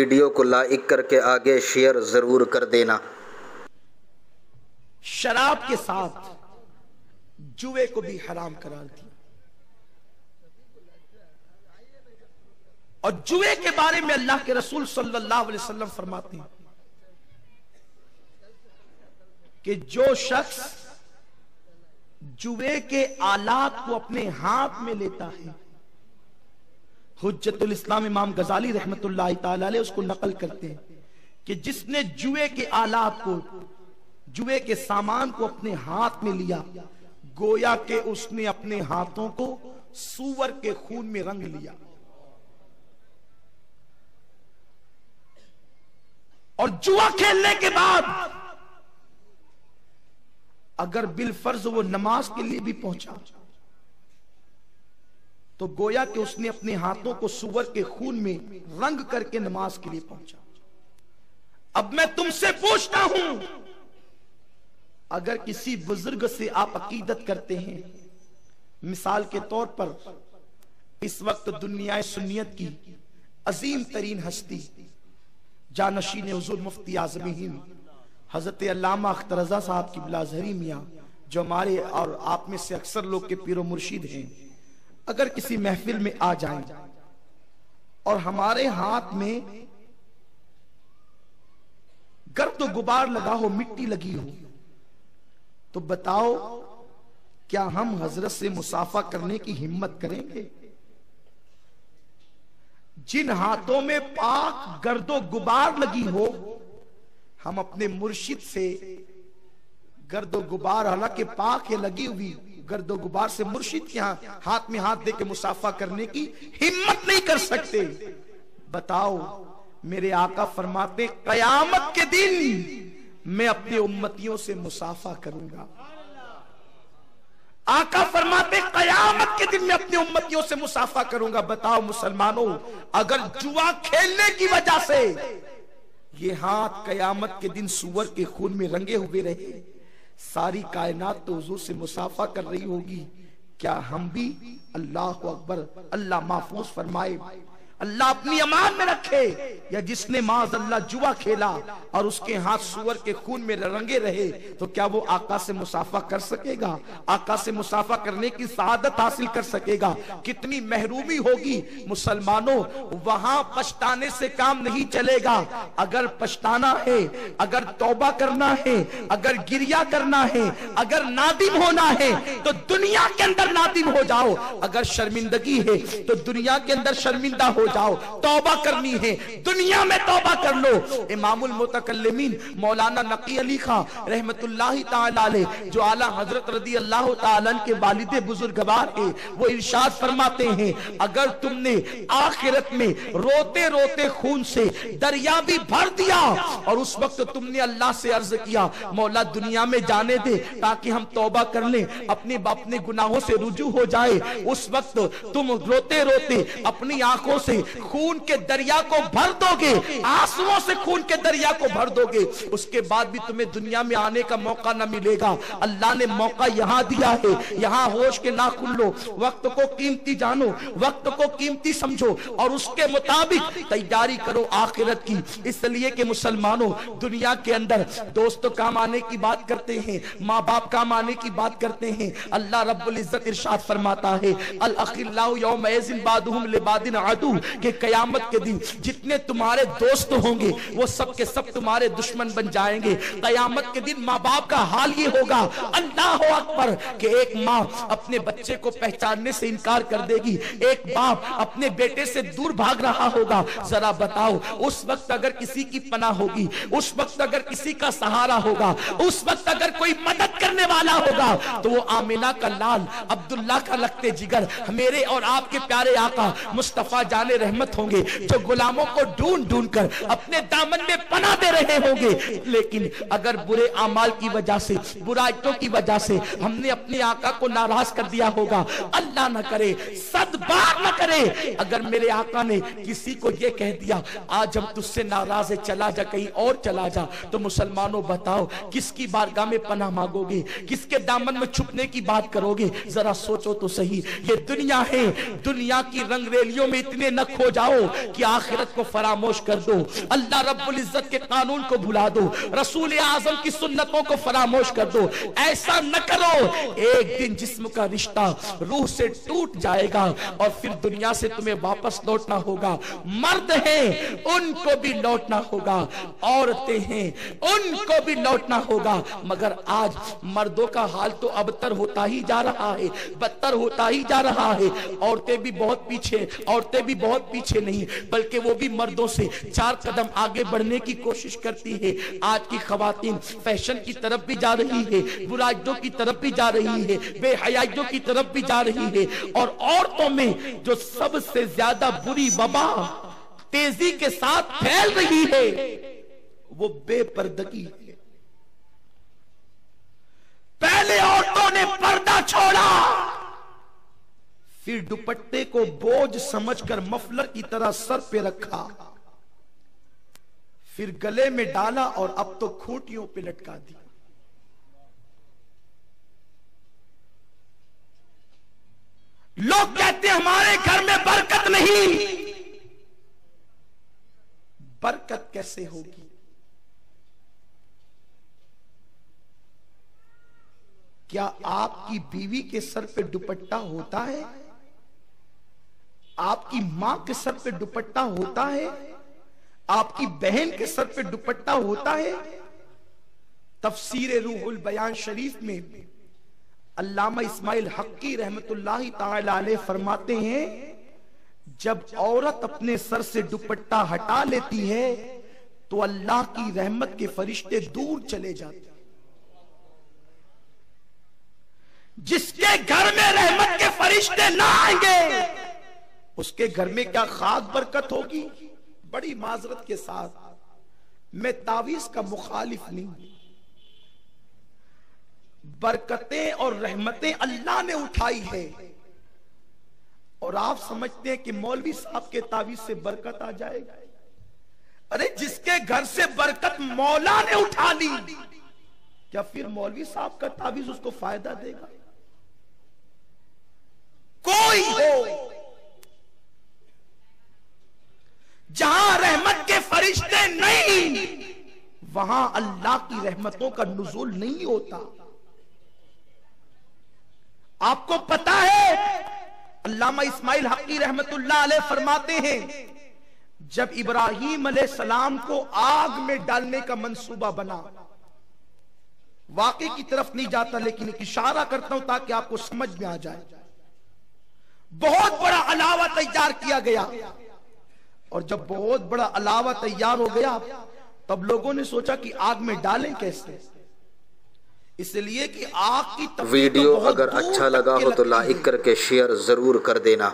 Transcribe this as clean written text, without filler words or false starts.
Video کو like کر کے آگے شیئر ضرور کر دینا۔ شراب کے ساتھ جوے کو بھی حرام قرار دیا، اور جوے کے بارے میں اللہ کے رسول صلی اللہ علیہ وسلم فرماتے ہیں کہ جو شخص جوے کے آلات کو اپنے ہاتھ میں لیتا ہے، حجت الاسلام امام غزالی رحمت اللہ تعالی علیہ اس کو نقل کرتے ہیں کہ جس نے جوے کے آلات کو، جوے کے سامان کو اپنے ہاتھ میں لیا، گویا کہ اس نے اپنے ہاتھوں کو سور کے خون میں رنگ لیا، اور جوا کھیلنے کے بعد اگر بالفرض وہ نماز کے لیے بھی پہنچا تو گویا کہ اس نے اپنے ہاتھوں کو سور کے خون میں رنگ کر کے نماز کے لیے پہنچا۔ اب میں تم سے پوچھتا ہوں، اگر کسی بزرگ سے آپ عقیدت کرتے ہیں، مثال کے طور پر اس وقت دنیا سنیت کی عظیم ترین ہستی جانشین حضور مفتی اعظم ہند حضرت علامہ اختر رضا صاحب کی بلا ظہری میاں، جو ہمارے اور آپ میں سے اکثر لوگ کے پیر و مرشد ہیں، اگر کسی محفل میں آ جائیں اور ہمارے ہاتھ میں گرد و غبار لگا ہو، مٹی لگی ہو، تو بتاؤ کیا ہم حضرت سے مصافحہ کرنے کی ہمت کریں گے؟ جن ہاتھوں میں پاک گرد و غبار لگی ہو، ہم اپنے مرشد سے گرد و غبار، حالانکہ پاک ہے لگی ہوئی، گرد و غبار سے مرشد کے ہاتھ میں ہاتھ دے کے مصافحہ کرنے کی ہمت نہیں کر سکتے؟ بتاؤ، میرے آقا فرماتے قیامت کے دن میں اپنے امتیوں سے مصافحہ کروں گا۔ آقا فرماتے قیامت کے دن میں اپنے امتیوں سے مصافحہ کروں گا۔ بتاؤ مسلمانوں، اگر جوا کھیلنے کی وجہ سے یہ ہاتھ قیامت کے دن سور کے خون میں رنگے ہوئے رہے، ساری کائنات تو حضور سے مصافحہ کر رہی ہوگی، کیا ہم بھی؟ اللہ اکبر، اللہ محفوظ فرمائے، اللہ اپنی امان میں رکھے، یا جس نے معاذ اللہ جوا کھیلا اور اس کے ہاتھ سور کے خون میں رنگے رہے، تو کیا وہ آقا سے مصافحہ کر سکے گا؟ آقا سے مصافحہ کرنے کی سعادت حاصل کر سکے گا؟ کتنی محرومی ہوگی مسلمانوں! وہاں پچھتانے سے کام نہیں چلے گا، اگر پچھتانا ہے، اگر توبہ کرنا ہے، اگر گریہ کرنا ہے، اگر نادم ہونا ہے تو دنیا کے اندر نادم ہو جاؤ، اگر شرمندگی ہے تو دنیا کے اندر شرمندہ ہو جاؤ، توبہ کرنی ہے دنیا میں توبہ کر لو۔ امام المتکلمین مولانا نقی علی خان رحمت اللہ تعالی علیہ، جو اعلیٰ حضرت رضی اللہ تعالی عنہ کے والد بزرگوار ہیں، وہ ارشاد فرماتے ہیں اگر تم نے آخرت میں روتے روتے خون سے دریا بھی بھر دیا اور اس وقت تم نے اللہ سے عرض کیا مولا دنیا میں جانے دے تاکہ ہم توبہ کر لیں، اپنے گناہوں سے رجوع ہو جائے، اس وقت تم روتے روتے اپنی آنکھوں سے خون کے دریا کو بھر دو گے، آنسوؤں سے خون کے دریا کو بھر دو گے، اس کے بعد بھی تمہیں دنیا میں آنے کا موقع نہ ملے گا۔ اللہ نے موقع یہاں دیا ہے، یہاں ہوش کے ناخن لو، وقت کو قیمتی جانو، وقت کو قیمتی سمجھو، اور اس کے مطابق تیاری کرو آخرت کی۔ اس لیے کہ مسلمانوں، دنیا کے اندر دوست کام آنے کی بات کرتے ہیں، ماں باپ کام آنے کی بات کرتے ہیں، اللہ رب العزت ارشاد فرماتا ہے الاخلاء یومئذ بعضهم لبعض عدو، کہ قیامت کے دن جتنے تمہارے دوست ہوں گے وہ سب کے سب تمہارے دشمن بن جائیں گے۔ قیامت کے دن ماں باپ کا حال یہ ہوگا، اللہ اکبر، کہ ایک ماں اپنے بچے کو پہچاننے سے انکار کر دے گی، ایک باپ اپنے بیٹے سے دور بھاگ رہا ہوگا۔ ذرا بتاؤ اس وقت اگر کسی کی پناہ ہوگی، اس وقت اگر کسی کا سہارا ہوگا، اس وقت اگر کوئی مدد کرنے والا ہوگا تو وہ آمینہ کا لال عبداللہ کا لگتے جگر میرے اور آپ کے پیارے آقا مصطفیٰ جان رحمت ہوں گے، جو غلاموں کو ڈھونڈ ڈھونڈ کر اپنے دامن میں پناہ دے رہے ہوں گے۔ لیکن اگر برے اعمال کی وجہ سے، برائیوں کی وجہ سے ہم نے اپنے آقا کو ناراض کر دیا ہوگا، اللہ نہ کرے، صد بار نہ کرے، اگر میرے آقا نے کسی کو یہ کہہ دیا آج ہم تجھ سے ناراض ہے، چلا جا، کہیں اور چلا جا، تو مسلمانوں بتاؤ کس کی بارگاہ میں پناہ مانگو گے، کس کے دامن میں چھپنے کی بات کرو گے؟ ذرا سوچو تو صحیح۔ یہ دنیا ہے، دنیا کی رنگ ریلیوں میں اتنے نہ نہ کھو جاؤ کہ آخرت کو فراموش کر دو، اللہ رب العزت کے قانون کو بھلا دو، رسول اعظم کی سنتوں کو فراموش کر دو۔ ایسا نہ کرو، ایک دن جسم کا رشتہ روح سے ٹوٹ جائے گا اور پھر دنیا سے تمہیں واپس لوٹنا ہوگا۔ مرد ہیں ان کو بھی لوٹنا ہوگا، عورتیں ہیں ان کو بھی لوٹنا ہوگا، مگر آج مردوں کا حال تو ابتر ہوتا ہی جا رہا ہے، بدتر ہوتا ہی جا رہا ہے۔ عورتیں بھی بہت پیچھے نہیں، بلکہ وہ بھی مردوں سے 4 قدم آگے بڑھنے کی کوشش کرتی ہے۔ آج کی خواتین فیشن کی طرف بھی جا رہی ہے، برائیوں کی طرف بھی جا رہی ہے، بے حیائیوں کی طرف بھی جا رہی ہے، اور عورتوں میں جو سب سے زیادہ بری وبا تیزی کے ساتھ پھیل رہی ہے وہ بے پردگی ہے۔ پہلے عورتوں نے پردہ چھوڑا، پھر دوپٹے کو بوجھ سمجھ کر مفلر کی طرح سر پہ رکھا، پھر گلے میں ڈالا اور اب تو کھوٹیوں پہ لٹکا دیا۔ لوگ کہتے ہیں ہمارے گھر میں برکت نہیں۔ برکت کیسے ہوگی؟ کیا آپ کی بیوی کے سر پہ دوپٹہ ہوتا ہے؟ آپ کی ماں کے سر پہ دوپٹہ ہوتا ہے؟ آپ کی بہن کے سر پہ دوپٹہ ہوتا ہے؟ تفسیر روح البیان شریف میں علامہ اسماعیل حقی رحمت اللہ تعالی علیہ فرماتے ہیں، جب عورت اپنے سر سے دوپٹہ ہٹا لیتی ہے تو اللہ کی رحمت کے فرشتے دور چلے جاتے ہیں۔ جس کے گھر میں رحمت کے فرشتے نہ آئیں گے اس کے گھر میں کیا خاک برکت ہوگی؟ بڑی معذرت کے ساتھ میں تعویذ کا مخالف نہیں ہوں، برکتیں اور رحمتیں اللہ نے اٹھائی ہے، اور آپ سمجھتے ہیں کہ مولوی صاحب کے تعویذ سے برکت آ جائے گا؟ ارے جس کے گھر سے برکت مولا نے اٹھا لی، کیا پھر مولوی صاحب کا تعویذ اس کو فائدہ دے گا؟ کوئی ہو جہاں رحمت کے فرشتے نہیں وہاں اللہ کی رحمتوں کا نزول نہیں ہوتا۔ آپ کو پتا ہے علامہ اسماعیل حقی رحمت اللہ علیہ فرماتے ہیں، جب ابراہیم علیہ السلام کو آگ میں ڈالنے کا منصوبہ بنا، واقعے کی طرف نہیں جاتا لیکن ایک اشارہ کرتا ہوں تاکہ آپ کو سمجھ میں آ جائے، بہت بڑا علاوہ تیار کیا گیا، اور جب بہت بڑا علاوہ تیار ہو گیا تب لوگوں نے سوچا کہ آگ میں ڈالیں کیسے، اس لیے کہ آگ کی ویڈیو اگر اچھا لگا ہو تو لائک کر کے شیئر ضرور کر دینا۔